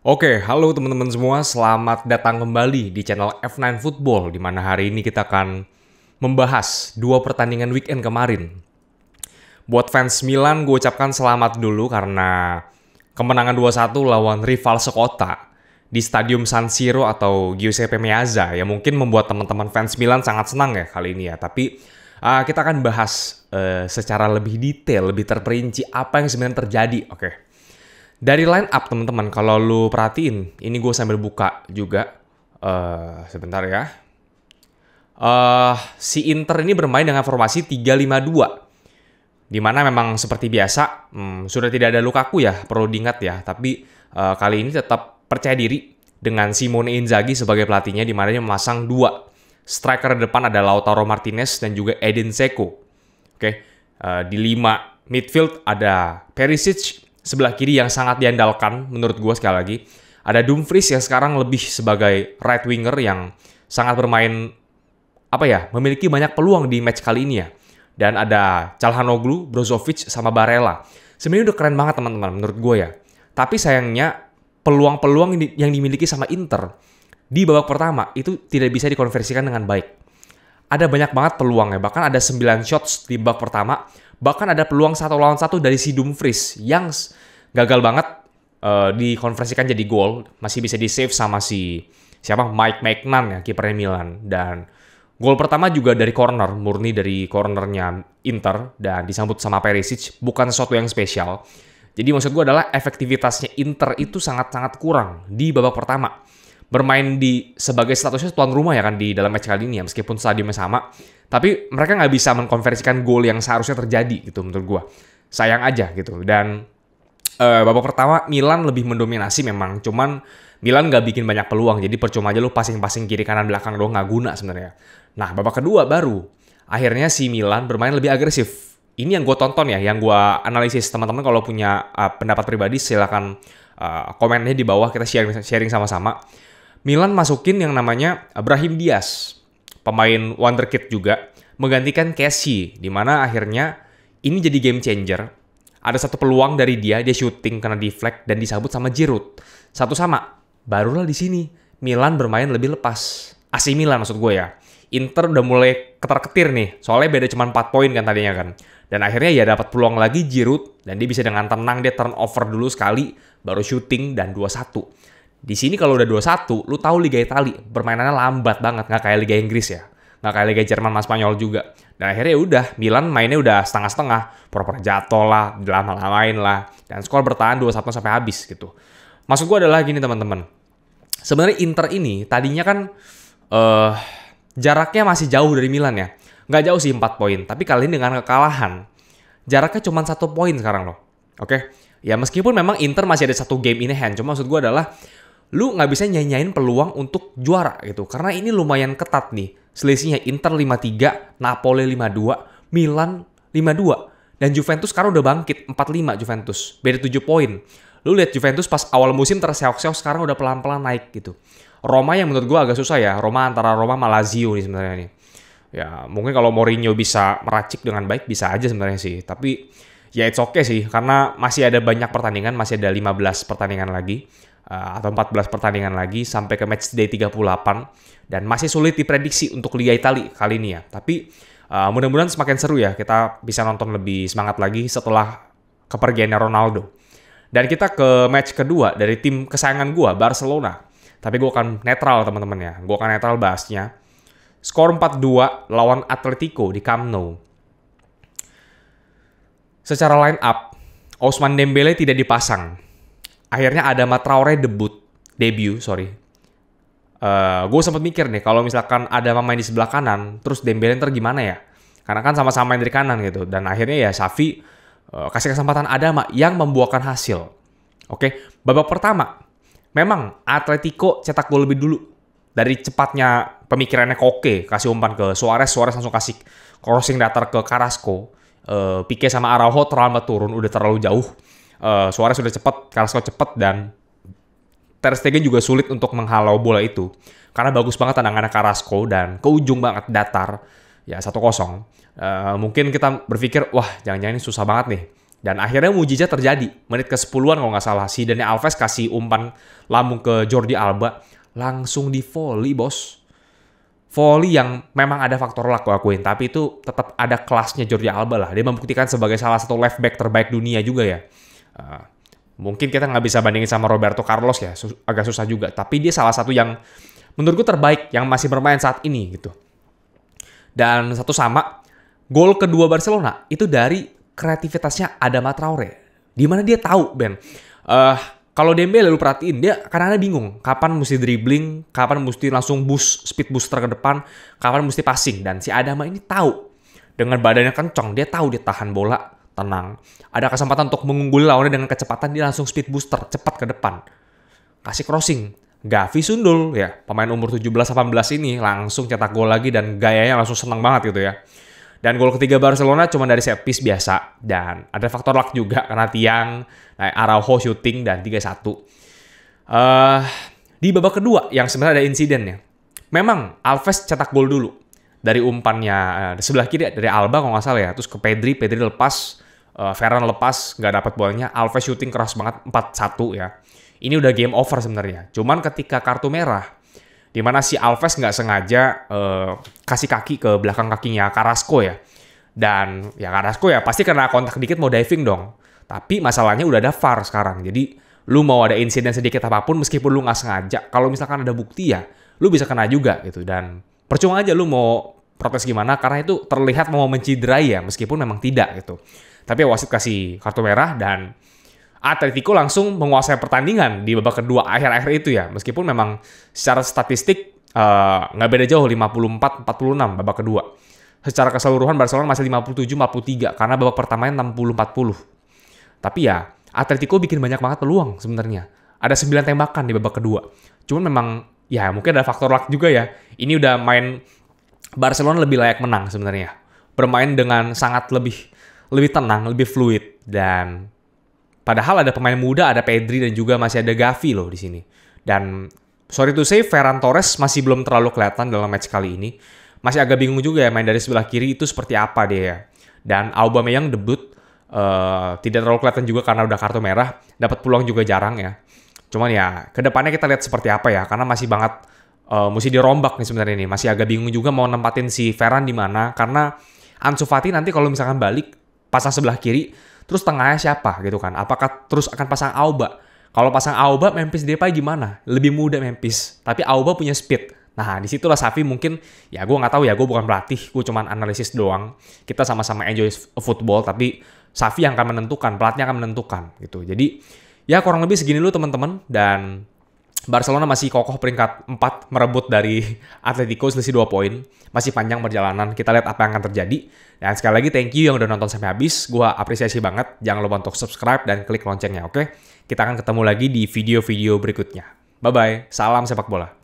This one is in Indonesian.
Oke, halo teman-teman semua, selamat datang kembali di channel F9 Football, di mana hari ini kita akan membahas dua pertandingan weekend kemarin. Buat fans Milan, gue ucapkan selamat dulu karena kemenangan 2-1 lawan rival sekota di Stadium San Siro atau Giuseppe Meazza, ya mungkin membuat teman-teman fans Milan sangat senang ya kali ini ya. Tapi kita akan bahas secara lebih detail, lebih terperinci apa yang sebenarnya terjadi. Oke. Dari line up teman-teman, kalau lu perhatiin, ini gue sambil buka juga. Sebentar ya. Si Inter ini bermain dengan formasi 3-5-2. Dimana memang seperti biasa, sudah tidak ada Lukaku ya, perlu diingat ya. Tapi kali ini tetap percaya diri dengan Simone Inzaghi sebagai pelatihnya, dimana dia memasang dua striker depan, ada Lautaro Martinez dan juga Edin Dzeko. Oke. Di 5 midfield ada Perisic, sebelah kiri yang sangat diandalkan menurut gue sekali lagi. Ada Dumfries yang sekarang lebih sebagai right winger yang sangat bermain memiliki banyak peluang di match kali ini ya. Dan ada Calhanoglu, Brozovic sama Barella. Sebenarnya udah keren banget teman-teman menurut gue ya. Tapi sayangnya peluang-peluang yang dimiliki sama Inter di babak pertama itu tidak bisa dikonversikan dengan baik. Ada banyak banget peluangnya, bahkan ada 9 shots di babak pertama. Bahkan ada peluang 1 lawan 1 dari si Dumfries yang gagal banget dikonversikan jadi gol. Masih bisa di-save sama Mike Maignan ya, kipernya Milan. Dan gol pertama juga dari corner, murni dari cornernya Inter dan disambut sama Perisic, bukan sesuatu yang spesial. Jadi maksud gue adalah efektivitasnya Inter itu sangat-sangat kurang di babak pertama. Bermain sebagai statusnya tuan rumah ya kan di dalam match kali ini ya, meskipun stadiumnya sama, tapi mereka nggak bisa mengkonversikan gol yang seharusnya terjadi gitu menurut gue. Sayang aja gitu. Dan babak pertama Milan lebih mendominasi memang, cuman Milan nggak bikin banyak peluang, jadi percuma aja lu passing kiri kanan belakang doang, nggak guna sebenarnya. Nah babak kedua baru akhirnya si Milan bermain lebih agresif. Ini yang gue tonton ya, yang gue analisis. Teman-teman kalau punya pendapat pribadi silakan komennya di bawah, kita sharing sama-sama. Milan masukin yang namanya Brahim Diaz, pemain wonderkid juga, menggantikan Kessie, di mana akhirnya ini jadi game changer. Ada satu peluang dari dia shooting kena deflect dan disambut sama Giroud. Satu sama. Barulah di sini Milan bermain lebih lepas. AC Milan maksud gue ya. Inter udah mulai ketar-ketir nih, soalnya beda cuma 4 poin kan tadinya kan. Dan akhirnya ya dapat peluang lagi Giroud, dan dia bisa dengan tenang dia turnover dulu sekali, baru shooting dan 2-1. Di sini kalau udah 2-1, lu tahu Liga Italia permainannya lambat banget, nggak kayak Liga Inggris ya. Nggak kayak Liga Jerman sama Spanyol juga. Dan akhirnya udah, Milan mainnya udah setengah-setengah, pura-pura jatuh lah, lama-lamain lah, dan skor bertahan 2-1 sampai habis gitu. Maksud gue adalah gini teman-teman. Sebenarnya Inter ini tadinya kan jaraknya masih jauh dari Milan ya. Nggak jauh sih 4 poin, tapi kali ini dengan kekalahan, jaraknya cuma 1 poin sekarang loh. Oke? Ya meskipun memang Inter masih ada 1 game in hand, cuma maksud gue adalah lu nggak bisa nyanyain peluang untuk juara gitu. Karena ini lumayan ketat nih. Selisihnya Inter 5-3, Napoli 5-2, Milan 5-2. Dan Juventus sekarang udah bangkit 4-5 Juventus. Beda 7 poin. Lu lihat Juventus pas awal musim terseok-seok, sekarang udah pelan-pelan naik gitu. Roma yang menurut gue agak susah ya. Antara Roma sama Lazio nih sebenarnya nih. Ya mungkin kalau Mourinho bisa meracik dengan baik bisa aja sebenarnya sih. Tapi ya it's okay sih. Karena masih ada banyak pertandingan. Masih ada 15 pertandingan lagi. Atau 14 pertandingan lagi sampai ke match day 38 dan masih sulit diprediksi untuk Liga Italia kali ini ya. Tapi mudah-mudahan semakin seru ya, kita bisa nonton lebih semangat lagi setelah kepergiannya Ronaldo. Dan kita ke match kedua dari tim kesayangan gue, Barcelona. Tapi gue akan netral teman-teman ya, gue akan netral bahasnya. Skor 4-2 lawan Atletico di Camp Nou. Secara line up, Ousmane Dembele tidak dipasang. Akhirnya Adama Traore debut. Gue sempat mikir nih, kalau misalkan Adama main di sebelah kanan, terus Dembele ntar gimana ya? Karena kan sama-sama main dari kanan gitu. Dan akhirnya ya Xavi kasih kesempatan Adama yang membuahkan hasil. Oke, babak pertama, memang Atletico cetak gol lebih dulu. Dari cepatnya pemikirannya Koke, kasih umpan ke Suarez langsung kasih crossing datar ke Carrasco. Pique sama Araujo terlambat turun, udah terlalu jauh. Suarez sudah cepat, Carrasco cepat, dan Ter Stegen juga sulit untuk menghalau bola itu. Karena bagus banget tendangannya Carrasco dan ke ujung banget datar. Ya 1-0. Mungkin kita berpikir, wah jangan-jangan ini susah banget nih. Dan akhirnya mujizat terjadi. Menit ke-10-an kalau nggak salah. Si Dani Alves kasih umpan lambung ke Jordi Alba. Langsung di volley, bos. Volley yang memang ada faktor luck gue akuin. Tapi itu tetap ada kelasnya Jordi Alba lah. Dia membuktikan sebagai salah satu left back terbaik dunia juga ya. Mungkin kita nggak bisa bandingin sama Roberto Carlos ya. Agak susah juga. Tapi dia salah satu yang menurutku terbaik yang masih bermain saat ini gitu. Dan satu sama, gol kedua Barcelona itu dari kreativitasnya Adama Traore. Dimana dia tahu, Ben. Kalau Dembele lu perhatiin, dia kadang-kadang bingung. Kapan mesti dribbling, kapan mesti langsung speed booster ke depan, kapan mesti passing. Dan si Adama ini tahu. Dengan badannya kencang, dia tahu dia tahan bola, tenang. Ada kesempatan untuk mengungguli lawannya dengan kecepatan, dia langsung speed booster, cepat ke depan. Kasih crossing. Gavi sundul, ya. Pemain umur 17-18 ini langsung cetak gol lagi dan gayanya langsung senang banget gitu ya. Dan gol ketiga Barcelona cuma dari set piece biasa. Dan ada faktor luck juga karena tiang, Araujo shooting, dan 3-1. Di babak kedua yang sebenarnya ada insidennya. Memang Alves cetak gol dulu. Dari umpannya sebelah kiri dari Alba kalau nggak salah ya. Terus ke Pedri lepas. Ferran lepas, nggak dapat bolanya. Alves shooting keras banget, 4-1 ya. Ini udah game over sebenarnya. Cuman ketika kartu merah, di mana si Alves nggak sengaja kasih kaki ke belakang kakinya Carrasco ya. Dan ya Carrasco ya pasti kena kontak dikit mau diving dong. Tapi masalahnya udah ada VAR sekarang. Jadi lu mau ada insiden sedikit apapun meskipun lu nggak sengaja. Kalau misalkan ada bukti ya lu bisa kena juga gitu. Dan percuma aja lu mau protes gimana karena itu terlihat mau menciderai ya meskipun memang tidak gitu. Tapi wasit kasih kartu merah dan Atletico langsung menguasai pertandingan di babak kedua akhir-akhir itu ya. Meskipun memang secara statistik nggak beda jauh 54-46 babak kedua. Secara keseluruhan Barcelona masih 57-43 karena babak pertamanya 60-40. Tapi ya Atletico bikin banyak banget peluang sebenarnya. Ada 9 tembakan di babak kedua. Cuman memang ya mungkin ada faktor luck juga ya. Ini udah main Barcelona lebih layak menang sebenarnya. Bermain dengan sangat lebih tenang, lebih fluid dan padahal ada pemain muda, ada Pedri dan juga masih ada Gavi loh di sini. Dan sorry to say, Ferran Torres masih belum terlalu kelihatan dalam match kali ini. Masih agak bingung juga ya main dari sebelah kiri itu seperti apa dia ya. Dan Aubameyang debut tidak terlalu kelihatan juga karena udah kartu merah. Dapat peluang juga jarang ya. Cuman ya kedepannya kita lihat seperti apa ya. Karena masih banget mesti dirombak nih sebenarnya ini. Masih agak bingung juga mau nempatin si Ferran di mana. Karena Ansu Fati nanti kalau misalkan balik pasang sebelah kiri, terus tengahnya siapa gitu kan? Apakah terus akan pasang Auba? Kalau pasang Auba, Memphis Depay gimana? Lebih muda Memphis, tapi Auba punya speed. Nah, disitulah Xavi mungkin, ya gue nggak tahu ya, gue bukan pelatih, gue cuman analisis doang. Kita sama-sama enjoy football, tapi Xavi yang akan menentukan, pelatihnya akan menentukan gitu. Jadi, ya kurang lebih segini dulu teman-teman, dan Barcelona masih kokoh peringkat 4 merebut dari Atletico selisih 2 poin. Masih panjang perjalanan. Kita lihat apa yang akan terjadi. Dan sekali lagi thank you yang udah nonton sampai habis. Gua apresiasi banget. Jangan lupa untuk subscribe dan klik loncengnya, oke? Kita akan ketemu lagi di video-video berikutnya. Bye-bye. Salam sepak bola.